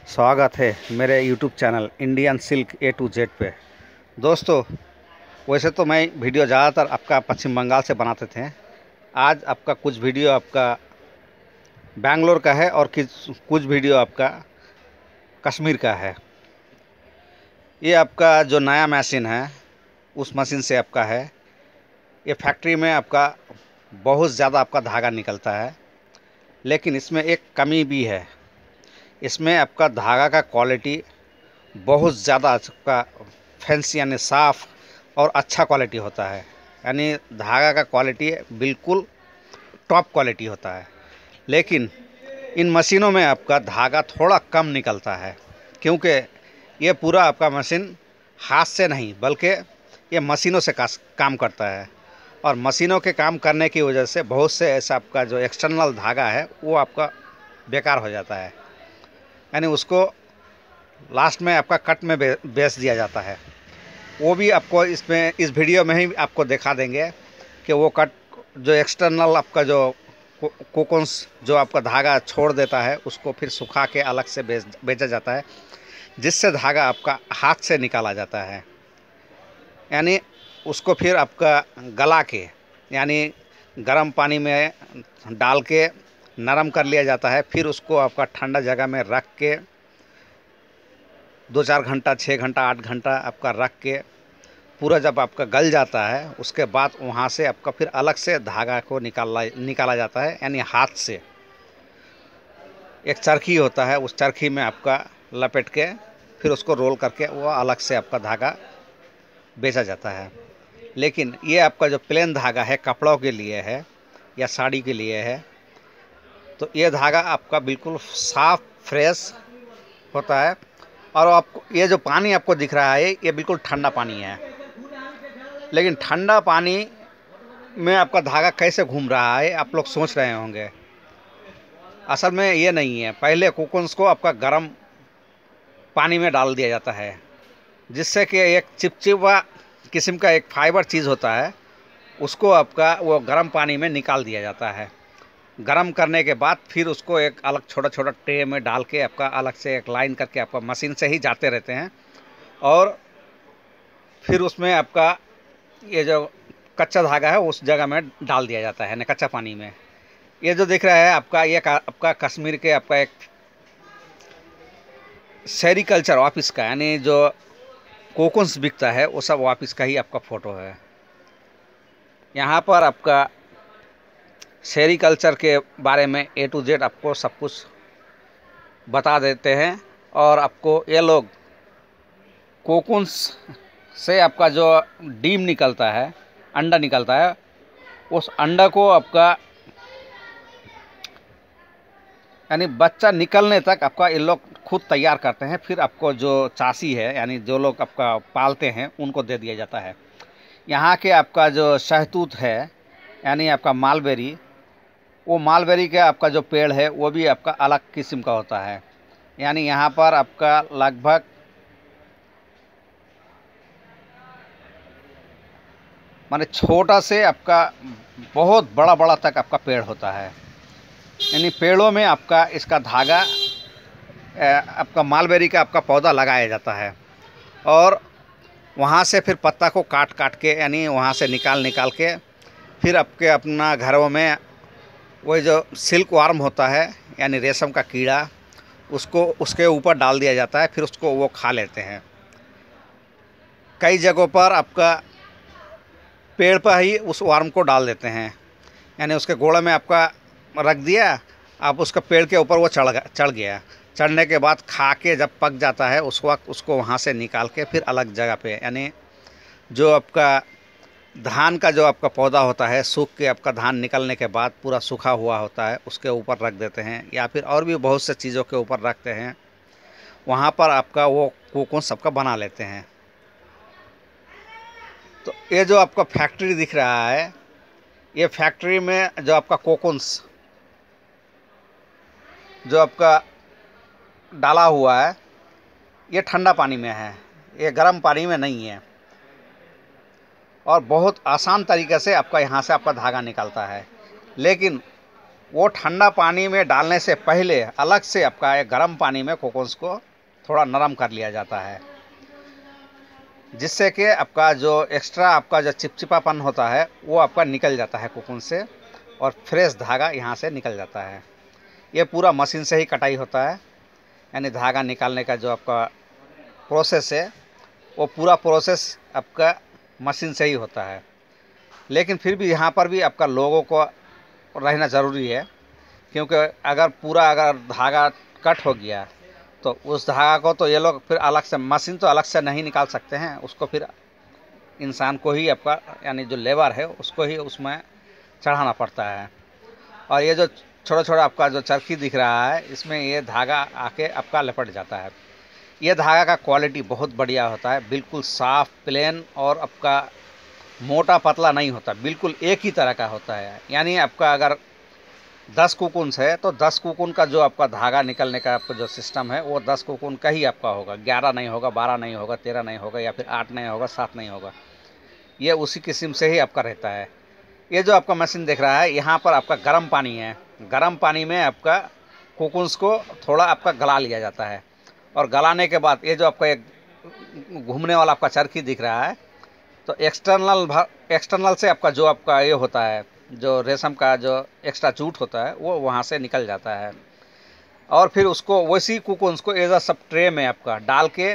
स्वागत है मेरे YouTube channel Indian silk A to Z पे। दोस्तों, वैसे तो मैं वीडियो ज़्यादातर आपका पश्चिम बंगाल से बनाते थे। आज आपका कुछ वीडियो आपका बेंगलोर का है और कुछ वीडियो आपका कश्मीर का है। ये आपका जो नया मशीन है उस मशीन से आपका है। ये फैक्ट्री में आपका बहुत ज़्यादा आपका धागा निकलता है, लेकिन इसमें एक कमी भी है। इसमें आपका धागा का क्वालिटी बहुत ज़्यादा आपका फैंसी यानी साफ़ और अच्छा क्वालिटी होता है। यानी धागा का क्वालिटी बिल्कुल टॉप क्वालिटी होता है। लेकिन इन मशीनों में आपका धागा थोड़ा कम निकलता है, क्योंकि ये पूरा आपका मशीन हाथ से नहीं बल्कि ये मशीनों से काम करता है। और मशीनों के काम करने की वजह से बहुत से ऐसा आपका जो एक्सटर्नल धागा है वो आपका बेकार हो जाता है। यानी उसको लास्ट में आपका कट में बेच दिया जाता है। वो भी आपको इसमें इस वीडियो में ही आपको दिखा देंगे कि वो कट जो एक्सटर्नल आपका जो कोकोन्स जो आपका धागा छोड़ देता है उसको फिर सुखा के अलग से बेचा जाता है, जिससे धागा आपका हाथ से निकाला जाता है। यानी उसको फिर आपका गला के यानी गर्म पानी में डाल के नरम कर लिया जाता है। फिर उसको आपका ठंडा जगह में रख के 2-4 घंटा 6 घंटा 8 घंटा आपका रख के पूरा जब आपका गल जाता है, उसके बाद वहाँ से आपका फिर अलग से धागा को निकाला जाता है। यानी हाथ से एक चरखी होता है, उस चरखी में आपका लपेट के फिर उसको रोल करके वो अलग से आपका धागा बेचा जाता है। लेकिन ये आपका जो प्लेन धागा है कपड़ों के लिए है या साड़ी के लिए है, तो ये धागा आपका बिल्कुल साफ फ्रेश होता है। और आपको ये जो पानी आपको दिख रहा है ये बिल्कुल ठंडा पानी है। लेकिन ठंडा पानी में आपका धागा कैसे घूम रहा है आप लोग सोच रहे होंगे। असल में ये नहीं है। पहले कोकोन्स को आपका गर्म पानी में डाल दिया जाता है, जिससे कि एक चिपचिपा किस्म का एक फाइबर चीज़ होता है, उसको आपका वो गर्म पानी में निकाल दिया जाता है। गरम करने के बाद फिर उसको एक अलग छोटा छोटा ट्रे में डाल के आपका अलग से एक लाइन करके आपका मशीन से ही जाते रहते हैं। और फिर उसमें आपका ये जो कच्चा धागा है उस जगह में डाल दिया जाता है ना, कच्चा पानी में। ये जो दिख रहा है आपका ये आपका कश्मीर के आपका एक सेरीकल्चर ऑफिस का यानी जो कोकोन्स बिकता है वो सब ऑफिस का ही आपका फ़ोटो है। यहाँ पर आपका सेरीकल्चर के बारे में A to Z आपको सब कुछ बता देते हैं। और आपको ये लोग कोकोन्स से आपका जो डीम निकलता है, अंडा निकलता है, उस अंडा को आपका यानी बच्चा निकलने तक आपका ये लोग खुद तैयार करते हैं। फिर आपको जो चासी है यानी जो लोग आपका पालते हैं उनको दे दिया जाता है। यहाँ के आपका जो शहतूत है यानी आपका मालबेरी, वो मालबेरी का आपका जो पेड़ है वो भी आपका अलग किस्म का होता है। यानी यहाँ पर आपका लगभग माने छोटा से आपका बहुत बड़ा बड़ा तक आपका पेड़ होता है। यानी पेड़ों में आपका इसका धागा आपका मालबेरी का आपका पौधा लगाया जाता है। और वहाँ से फिर पत्ता को काट काट के यानी वहाँ से निकाल के फिर आपके अपना घरों में वही जो सिल्क वार्म होता है यानी रेशम का कीड़ा, उसको उसके ऊपर डाल दिया जाता है। फिर उसको वो खा लेते हैं। कई जगहों पर आपका पेड़ पर ही उस वार्म को डाल देते हैं, यानी उसके गोड़े में आपका रख दिया, आप उसका पेड़ के ऊपर वो चढ़ गया। चढ़ने के बाद खा के जब पक जाता है उस वक्त उसको वहाँ से निकाल के फिर अलग जगह पे यानी जो आपका धान का जो आपका पौधा होता है, सूख के आपका धान निकलने के बाद पूरा सूखा हुआ होता है, उसके ऊपर रख देते हैं। या फिर और भी बहुत से चीज़ों के ऊपर रखते हैं। वहाँ पर आपका वो कोकोन सबका बना लेते हैं। तो ये जो आपका फैक्ट्री दिख रहा है, ये फैक्ट्री में जो आपका कोकोन्स जो आपका डाला हुआ है ये ठंडा पानी में है, ये गर्म पानी में नहीं है। और बहुत आसान तरीके से आपका यहाँ से आपका धागा निकलता है। लेकिन वो ठंडा पानी में डालने से पहले अलग से आपका एक गर्म पानी में कोकून्स को थोड़ा नरम कर लिया जाता है, जिससे कि आपका जो एक्स्ट्रा आपका जो चिपचिपापन होता है वो आपका निकल जाता है कोकून से, और फ्रेश धागा यहाँ से निकल जाता है। ये पूरा मशीन से ही कटाई होता है, यानी धागा निकालने का जो आपका प्रोसेस है वो पूरा प्रोसेस आपका मशीन से ही होता है। लेकिन फिर भी यहाँ पर भी आपका लोगों को रहना ज़रूरी है, क्योंकि अगर धागा कट हो गया तो उस धागा को तो ये लोग फिर अलग से, मशीन तो अलग से नहीं निकाल सकते हैं, उसको फिर इंसान को ही आपका यानी जो लेबर है उसको ही उसमें चढ़ाना पड़ता है। और ये जो छोटा छोटा आपका जो चरखी दिख रहा है, इसमें ये धागा आके आपका लपट जाता है। ये धागा का क्वालिटी बहुत बढ़िया होता है, बिल्कुल साफ़ प्लेन, और आपका मोटा पतला नहीं होता, बिल्कुल एक ही तरह का होता है। यानी आपका अगर 10 कोकून्स है तो 10 कोकून का जो आपका धागा निकलने का आपका जो सिस्टम है वो 10 कोकून का ही आपका होगा, 11 नहीं होगा, 12 नहीं होगा, 13 नहीं होगा, या फिर 8 नहीं होगा, 7 नहीं होगा। ये उसी किस्म से ही आपका रहता है। ये जो आपका मशीन देख रहा है, यहाँ पर आपका गर्म पानी है, गर्म पानी में आपका कोकून्स को थोड़ा आपका गला लिया जाता है, और गलाने के बाद ये जो आपका एक घूमने वाला आपका चरखी दिख रहा है, तो एक्सटर्नल से आपका जो आपका ये होता है, जो रेशम का जो एक्स्ट्रा जूट होता है वो वहाँ से निकल जाता है, और फिर उसको वैसी कोकून्स को एज अ सब ट्रे में आपका डाल के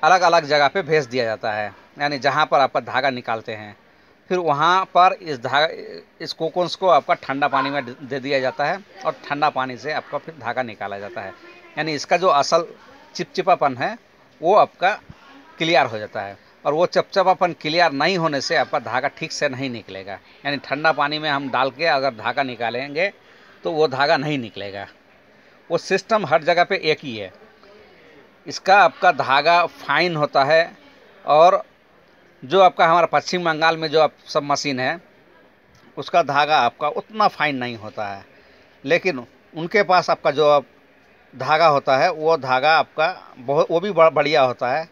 अलग अलग जगह पे भेज दिया जाता है। यानी जहाँ पर आपका धागा निकालते हैं, फिर वहाँ पर इस कोकून्स को आपका ठंडा पानी में दे दिया जाता है, और ठंडा पानी से आपका फिर धागा निकाला जाता है। यानी इसका जो असल चिपचिपापन है वो आपका क्लियर हो जाता है, और वो चिपचिपापन क्लियर नहीं होने से आपका धागा ठीक से नहीं निकलेगा। यानी ठंडा पानी में हम डाल के अगर धागा निकालेंगे तो वो धागा नहीं निकलेगा। वो सिस्टम हर जगह पे एक ही है। इसका आपका धागा फाइन होता है, और जो आपका हमारा पश्चिम बंगाल में जो आप सब मशीन है उसका धागा आपका उतना फाइन नहीं होता है, लेकिन उनके पास आपका जो धागा होता है वो धागा आपका वो भी बढ़िया होता है।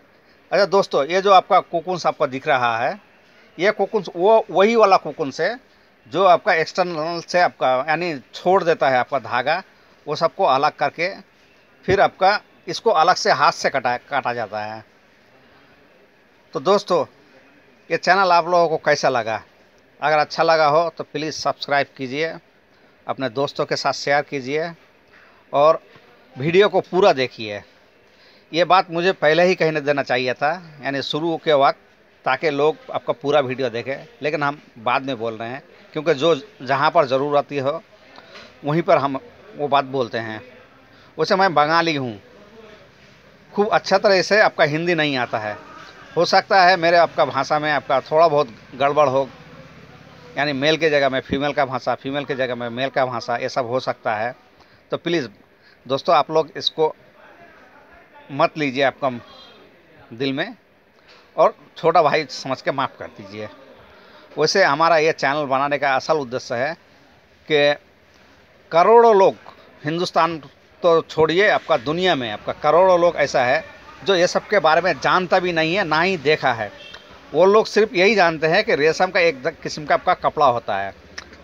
अच्छा दोस्तों, ये जो आपका कोकून्स आपका दिख रहा है, ये कोकून्स वही वाला कोकून्स है जो आपका एक्सटर्नल से आपका यानी छोड़ देता है आपका धागा, वो सबको अलग करके फिर आपका इसको अलग से हाथ से काटा जाता है। तो दोस्तों, ये चैनल आप लोगों को कैसा लगा? अगर अच्छा लगा हो तो प्लीज़ सब्सक्राइब कीजिए, अपने दोस्तों के साथ शेयर कीजिए, और वीडियो को पूरा देखिए। ये बात मुझे पहले ही कहने देना चाहिए था, यानी शुरू के वक्त, ताकि लोग आपका पूरा वीडियो देखें, लेकिन हम बाद में बोल रहे हैं, क्योंकि जो जहाँ पर ज़रूरत हो वहीं पर हम वो बात बोलते हैं। वैसे मैं बंगाली हूँ, खूब अच्छा तरह से आपका हिंदी नहीं आता है, हो सकता है मेरे आपका भाषा में आपका थोड़ा बहुत गड़बड़ हो, यानी मेल के जगह में फीमेल का भाषा, फीमेल के जगह में मेल का भाषा, ये सब हो सकता है। तो प्लीज़ दोस्तों, आप लोग इसको मत लीजिए आपका दिल में, और छोटा भाई समझ के माफ़ कर दीजिए। वैसे हमारा ये चैनल बनाने का असल उद्देश्य है कि करोड़ों लोग, हिंदुस्तान तो छोड़िए, आपका दुनिया में आपका करोड़ों लोग ऐसा है जो ये सब के बारे में जानता भी नहीं है, ना ही देखा है। वो लोग सिर्फ यही जानते हैं कि रेशम का एक किस्म का आपका कपड़ा होता है,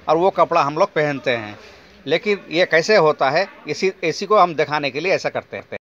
और वो कपड़ा हम लोग पहनते हैं, लेकिन ये कैसे होता है इसी को हम दिखाने के लिए ऐसा करते हैं।